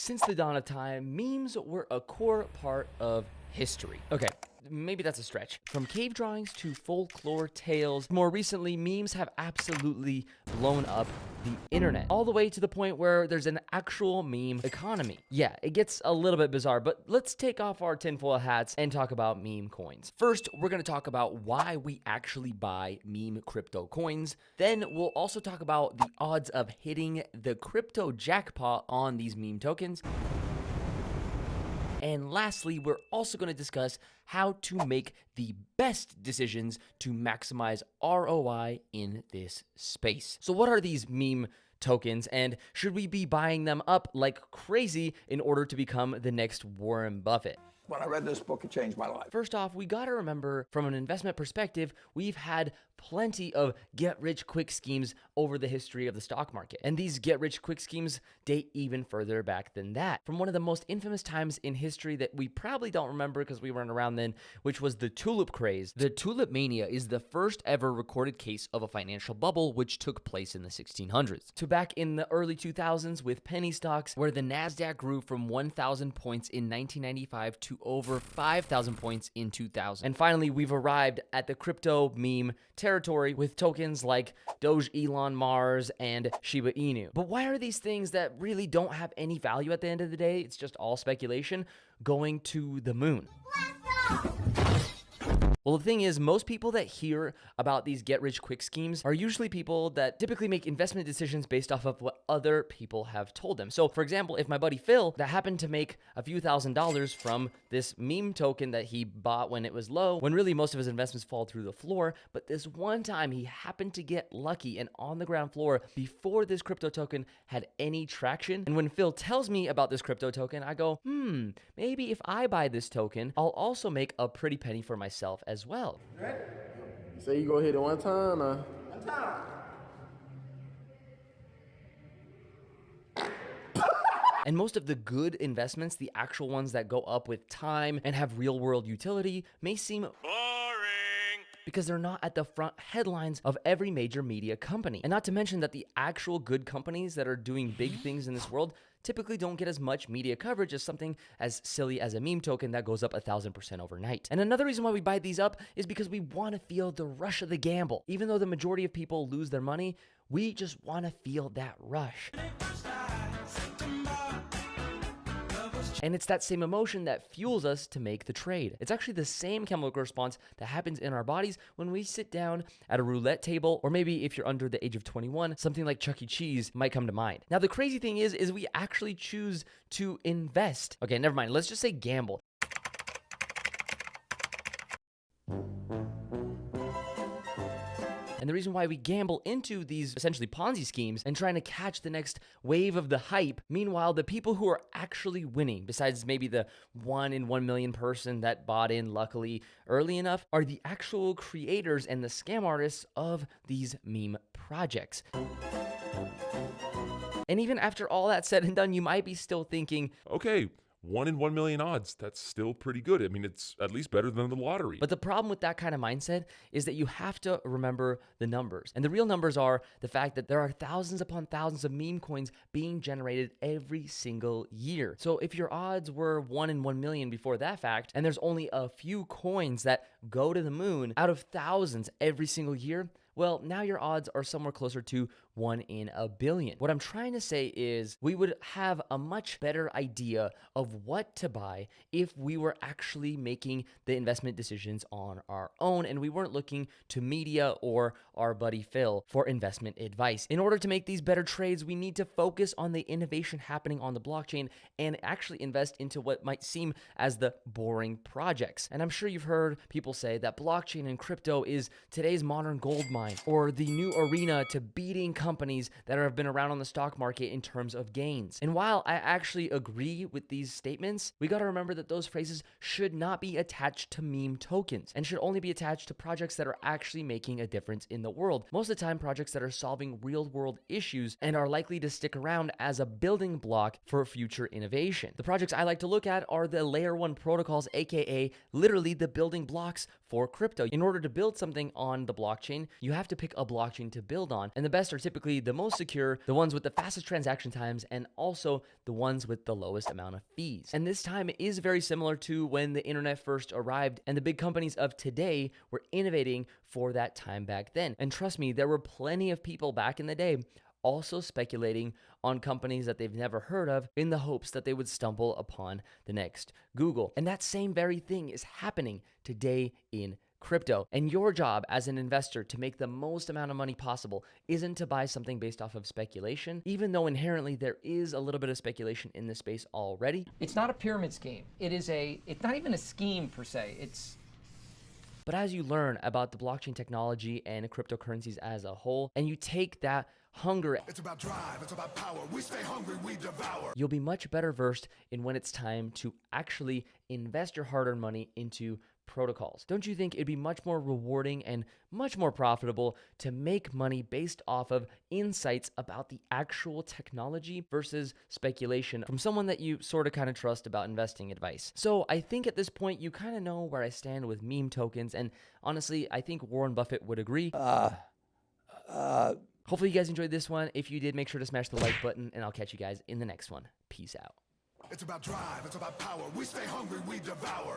Since the dawn of time, memes were a core part of history. Okay, maybe that's a stretch. From cave drawings to folklore tales, more recently, memes have absolutely blown up the internet, all the way to the point where there's an actual meme economy. Yeah, it gets a little bit bizarre, but let's take off our tinfoil hats and talk about meme coins. First, we're gonna talk about why we actually buy meme crypto coins. Then we'll also talk about the odds of hitting the crypto jackpot on these meme tokens. And lastly, we're also going to discuss how to make the best decisions to maximize ROI in this space. So what are these meme tokens, and should we be buying them up like crazy in order to become the next Warren Buffett? When I read this book, it changed my life. First off, we got to remember from an investment perspective, we've had plenty of get-rich-quick schemes over the history of the stock market. And these get-rich-quick schemes date even further back than that. From one of the most infamous times in history that we probably don't remember because we weren't around then, which was the tulip craze. The tulip mania is the first ever recorded case of a financial bubble, which took place in the 1600s. To back in the early 2000s with penny stocks, where the NASDAQ grew from 1,000 points in 1995 to over 5,000 points in 2000. And finally, we've arrived at the crypto meme territory with tokens like Dogelon Mars and Shiba Inu. But why are these things that really don't have any value at the end of the day, it's just all speculation, going to the moon? Well, the thing is, most people that hear about these get-rich-quick schemes are usually people that typically make investment decisions based off of what other people have told them. So, for example, if my buddy Phil, that happened to make a few $1,000s from this meme token that he bought when it was low, when really most of his investments fall through the floor, but this one time he happened to get lucky and on the ground floor before this crypto token had any traction. And when Phil tells me about this crypto token, I go, maybe if I buy this token, I'll also make a pretty penny for myself as well. Ready? Say you go hit it one time. One time. And most of the good investments, the actual ones that go up with time and have real world utility, may seem boring because they're not at the front headlines of every major media company. And not to mention that the actual good companies that are doing big things in this world typically don't get as much media coverage as something as silly as a meme token that goes up 1,000% overnight. And another reason why we buy these up is because we want to feel the rush of the gamble. Even though the majority of people lose their money, we just want to feel that rush. And it's that same emotion that fuels us to make the trade. It's actually the same chemical response that happens in our bodies when we sit down at a roulette table, or maybe if you're under the age of 21, something like Chuck E. Cheese might come to mind. Now, the crazy thing is we actually choose to invest. Okay, never mind. Let's just say gamble. And the reason why we gamble into these essentially Ponzi schemes and trying to catch the next wave of the hype, meanwhile, the people who are actually winning, besides maybe the 1 in 1 million person that bought in luckily early enough, are the actual creators and the scam artists of these meme projects. And even after all that said and done, you might be still thinking, okay, 1 in 1 million odds, that's still pretty good. I mean, it's at least better than the lottery. But the problem with that kind of mindset is that you have to remember the numbers. And the real numbers are the fact that there are thousands upon thousands of meme coins being generated every single year. So if your odds were 1 in 1 million before that fact, and there's only a few coins that go to the moon out of thousands every single year, well, now your odds are somewhere closer to 1 in a billion. What I'm trying to say is we would have a much better idea of what to buy if we were actually making the investment decisions on our own and we weren't looking to media or our buddy Phil for investment advice. In order to make these better trades, we need to focus on the innovation happening on the blockchain and actually invest into what might seem as the boring projects. And I'm sure you've heard people say that blockchain and crypto is today's modern gold mine, or the new arena to beating companies that have been around on the stock market in terms of gains. And while I actually agree with these statements, we got to remember that those phrases should not be attached to meme tokens and should only be attached to projects that are actually making a difference in the world. Most of the time, projects that are solving real world issues and are likely to stick around as a building block for future innovation. The projects I like to look at are the layer 1 protocols, aka literally the building blocks for crypto. In order to build something on the blockchain, you have to pick a blockchain to build on. And the best are typically typically the most secure, the ones with the fastest transaction times, and also the ones with the lowest amount of fees. And this time is very similar to when the internet first arrived and the big companies of today were innovating for that time back then. And trust me, there were plenty of people back in the day also speculating on companies that they've never heard of in the hopes that they would stumble upon the next Google. And that same very thing is happening today in crypto. And your job as an investor to make the most amount of money possible isn't to buy something based off of speculation, even though inherently there is a little bit of speculation in this space already. It's not a pyramid scheme. It's not even a scheme per se. But as you learn about the blockchain technology and cryptocurrencies as a whole, and you take that hunger, it's about drive, it's about power. We stay hungry, we devour. You'll be much better versed in when it's time to actually invest your hard-earned money into protocols. Don't you think it'd be much more rewarding and much more profitable to make money based off of insights about the actual technology versus speculation from someone that you sort of kind of trust about investing advice? So I think at this point you kind of know where I stand with meme tokens, and honestly, I think Warren Buffett would agree. Hopefully you guys enjoyed this one. If you did, make sure to smash the like button, and I'll catch you guys in the next one. Peace out. It's about drive, it's about power. We stay hungry, we devour.